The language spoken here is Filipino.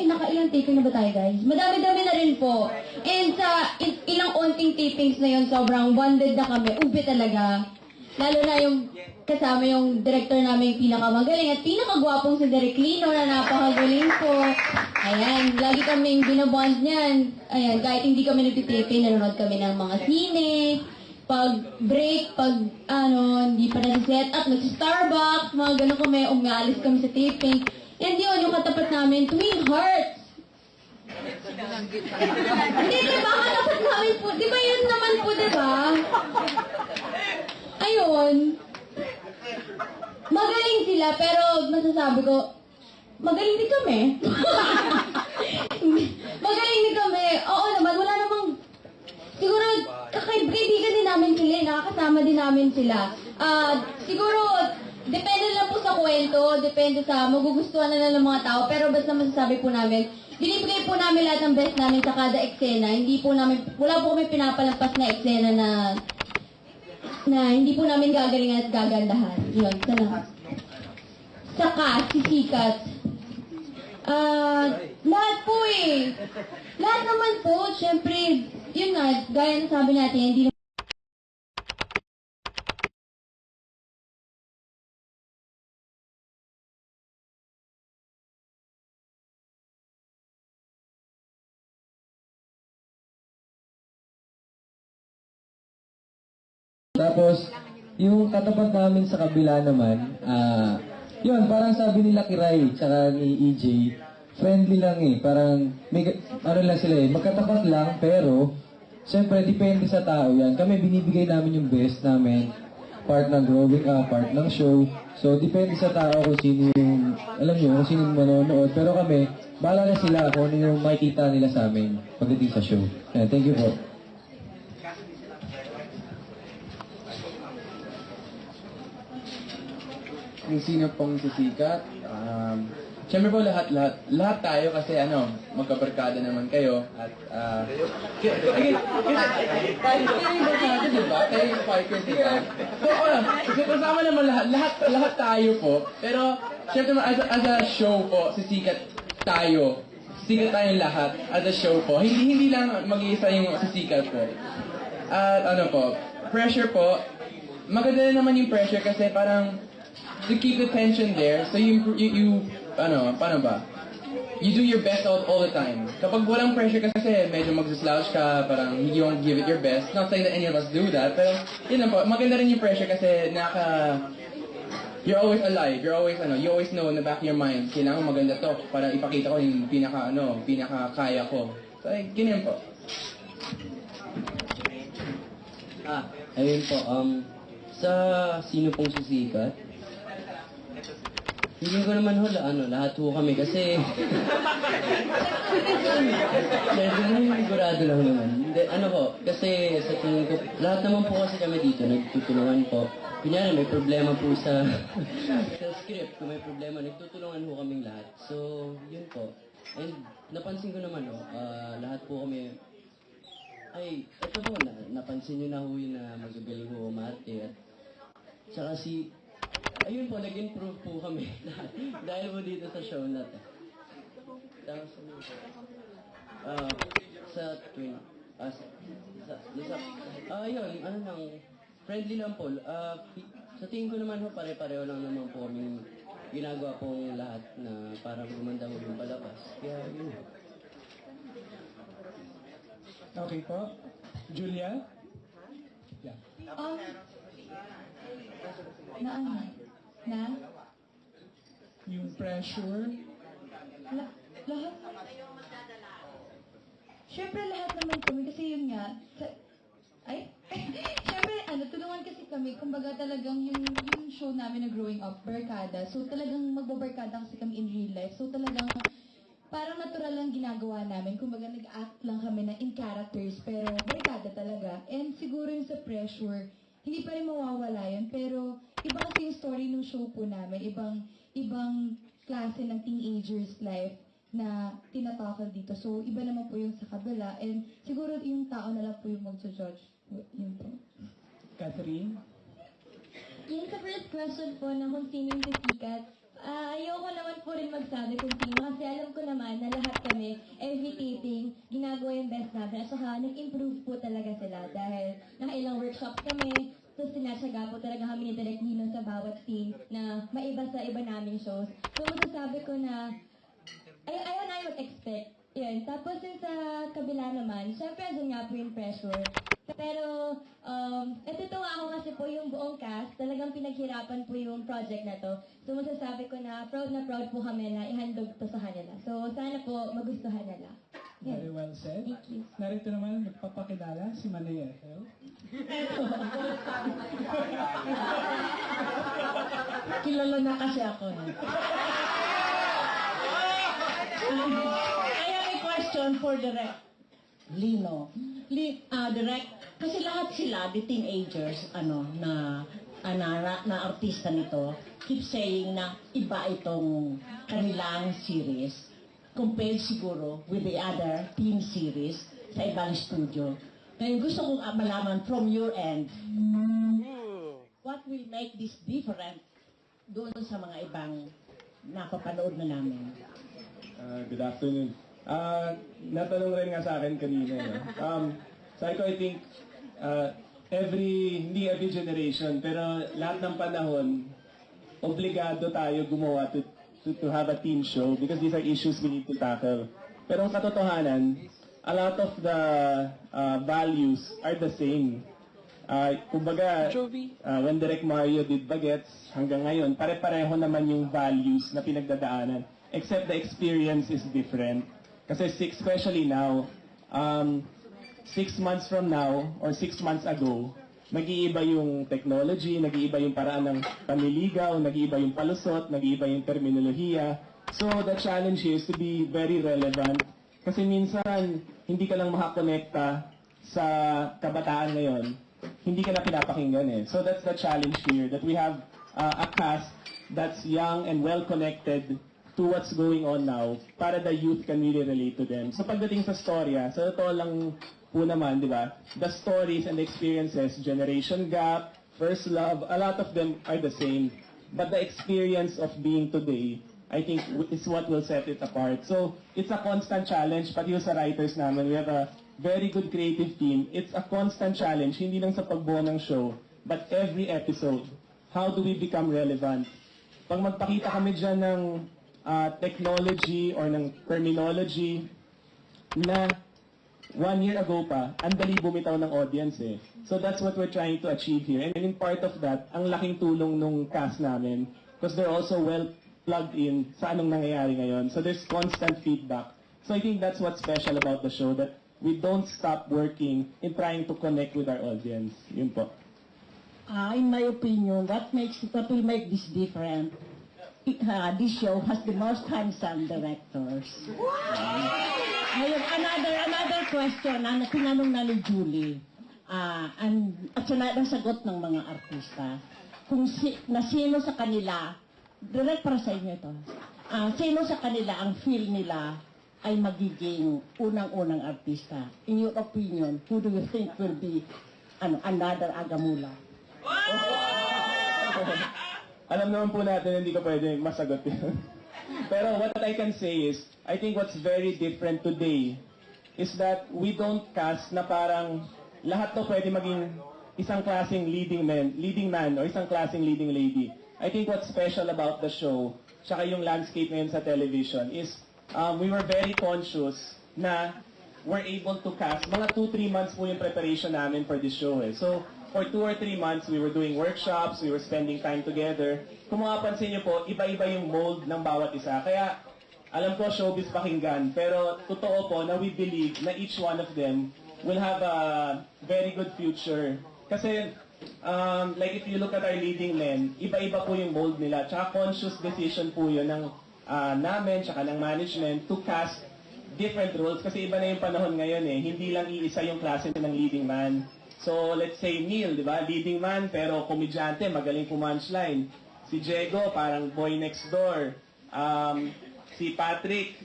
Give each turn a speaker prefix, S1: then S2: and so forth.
S1: Nakailang taping na ba tayo, guys? Madami-dami na rin po. And sa ilang onting tapings na yun, sobrang bonded na kami. Ube talaga. Lalo na yung kasama yung director namin pinakamagaling at pinakagwapong si Derek Lino na napakagaling po. Ayan, lagi kaming binabond niyan. Ayan, kahit hindi kami nagtitaping, nanonood kami ng mga sine. Pag break, pag hindi pa nag-set up, nag-Starbucks, mga ganun kami, umaalis kami sa taping. And yun, yung katapat namin, Twin Hearts. Hindi, diba? Katapat namin po. Diba yun naman po, diba? Ayun. Magaling sila, pero masasabi ko, magaling din kami. Magaling din kami. Oo naman, wala namang, siguro, kaibigan din namin sila, nakakasama din namin sila. Siguro, depende lang po sa kwento, depende sa magugustuhan na lang ng mga tao, pero basta masasabi po namin, binibigay po namin lahat ng best namin sa kada eksena. Hindi po namin, wala po kami pinapalampas na eksena na hindi po namin gagalingan at gagandahan. Yun, salamat. Saka, sisikat. Lahat po eh. Lahat naman po, syempre, yun nga, gaya ng sabi natin, hindi
S2: Tapos, yung katapat namin sa kabila naman, yun, parang sabi nila Kiray, tsaka ni EJ, friendly lang eh. Parang, lang sila eh, magkatapat lang, pero, siyempre, depende sa tao yan. Kami, binibigay namin yung best namin, part ng growing up, part ng show. So, depende sa tao kung sino yung, alam nyo, kung sino yung manonood. Pero kami, bahala na sila kung ano yung makikita nila sa amin pagdating sa show. Yeah, thank you po.
S3: Kung sino pong sisikat. Siyempre po lahat tayo kasi magkabarkada naman kayo at tayo yung barkada, diba? Tayo yung fighter, diba? So kasama naman lahat tayo po. Pero siyempre as a show po, sisikat tayo. Sisikat tayong lahat as a show po. Hindi lang mag-iisa yung sisikat po. At pressure po. Maganda na naman yung pressure kasi parang to keep the tension there, so you paano ba? You do your best all the time. Kapag walang pressure kasi medyo magsaslouch ka, parang you won't give it your best. Not saying that any of us do that, pero yun lang po, maganda rin yung pressure kasi you're always alive, you're always you always know in the back of your mind, kailangan maganda to para ipakita ko yung pinaka kaya ko. So, ganyan po.
S4: Ayun po, sa sino pong sisikat? Hindi ko naman lahat ho kami kasi sigurado lang naman. Hindi, kasi sa tingin ko, lahat naman po kasi kami dito, nagtutulungan po. Kunyari, may problema po sa script, kung may problema, nagtutulungan ho kaming lahat. So, yun po. And napansin ko naman lahat po kami, ito po, napansin nyo na ho yun na magagaling ho umarte. At saka ayun po, nag-improve po kami dahil po dito sa show na to. Tapos, sa twin, friendly lang po. Sa tingin ko naman pare-pareho lang naman po kami ginagawa pong lahat na parang gumanda mo yung palabas. Kaya yun.
S5: Okay po. Julia? Yeah. Yung pressure?
S1: Lahat. Siyempre lahat naman kami kasi yun nga. Siyempre tulungan kasi kami. Kumbaga talagang yung show namin na growing up, barkada. So talagang magbabarkada kasi kami in real life. So talagang parang natural lang ginagawa namin. Kumbaga nag-act lang kami na in characters pero barkada talaga. And siguro yung sa pressure, hindi pa rin mawawala yun. Pero iba kasi yung story ng show po namin. Ibang klase ng teenager's life na tinatakal dito. So, iba naman po yung sa kabila. And siguro yung tao na lang po yung mag-judge. Yun po.
S5: Catherine?
S1: Yung sa first question po na kung sino yung sisikat, Ayoko naman po rin magsabi kung sino kasi alam ko naman na lahat kami, every taping, ginagawa yung best namin. At saka nag-improve po talaga sila dahil nakailang workshops kami, tapos sinasyaga po talaga kami ni Direk Nino sa bawat scene na maiba sa iba naming shows. So masasabi ko na ayaw na mag-expect. Yan. Tapos yung sa kabila naman, syempre andun nga po yung pressure. Pero, natutuwa ako kasi po yung buong cast, talagang pinaghirapan po yung project na to. So masasabi ko na proud po kami na ihandog to sa kanila. So sana po magustuhan nila.
S5: Very
S1: Yan.
S5: well said.
S1: Thank you.
S5: Narito naman, magpapakilala si Manay Ethel.
S6: Kilala na kasi ako. I have a question for Direk Lino. Direk, kasi lahat sila, the teenagers, na artista nito, keep saying na iba itong kanilang series compared siguro with the other teen series sa ibang studio. Ngayon gusto kong malaman from your end, what will make this different doon sa mga ibang napapanood na namin?
S3: Good afternoon. Natanong rin nga sa akin kanina. Sabi ko, I think, hindi every generation, pero lahat ng panahon, obligado tayo gumawa to have a team show because these are issues we need to tackle. Pero ang katotohanan, a lot of the values are the same. Kumbaga, when Direk Mario did Bagets, hanggang ngayon, pare-pareho naman yung values na pinagdadaanan. Except the experience is different. Kasi especially now, 6 months from now, or 6 months ago, nag-iiba yung technology, nag-iiba yung paraan ng panliligaw, nag-iiba yung palusot, nag-iiba yung terminolohiya. So the challenge here is to be very relevant. Kasi minsan, hindi ka lang makakonekta sa kabataan ngayon, hindi ka na pinapakinggan eh. So that's the challenge here, that we have a cast that's young and well-connected to what's going on now para the youth can really relate to them. So pagdating sa storya, sa totoo lang po naman, di ba, the stories and the experiences, generation gap, first love, a lot of them are the same. But the experience of being today, I think, is what will set it apart. So it's a constant challenge, pati sa writers namin, we have a very good creative team. It's a constant challenge, hindi lang sa pagbuo ng show, but every episode. How do we become relevant? Pag magpakita kami dyan ng technology or ng terminology na 1 year ago pa, ang dali bumitaw ng audience eh. So that's what we're trying to achieve here. And in part of that, ang laking tulong nung cast namin because they're also well plugged in sa anong nangyayari ngayon. So there's constant feedback. So I think that's what's special about the show, that we don't stop working in trying to connect with our audience. Yun po.
S6: In my opinion, what will make this different? This show has the most handsome directors. Ngayon, another question na tinanong na ni Julie, at nasagot ng mga artista, kung sino sa kanila, direct para sa inyo ito, sino sa kanila ang feel nila ay magiging unang-unang artista. In your opinion, who do you think will be another Agamula?
S3: Alam naman po natin, hindi ko pwede masagot yun. Pero what I can say is, I think what's very different today is that we don't cast na parang lahat to pwede maging isang klaseng leading man or isang klaseng leading lady. I think what's special about the show, tsaka yung landscape ngayon sa television is we were very conscious na we're able to cast. Mga 2-3 months po yung preparation namin for this show eh. So, for 2 or 3 months, we were doing workshops, we were spending time together. Kung makapansin niyo po, iba-iba yung mold ng bawat isa. Kaya, alam ko, showbiz pakinggan. Pero, totoo po na we believe na each one of them will have a very good future. Kasi, like if you look at our leading men, iba-iba po yung mold nila. Tsaka conscious decision po yun ng namin, tsaka ng management to cast different roles. Kasi iba na yung panahon ngayon eh. Hindi lang iisa yung klase ng leading man. So, let's say Neil, di ba? Leading man, pero komedyante, magaling punchline. Si Diego, parang boy next door. Si Patrick,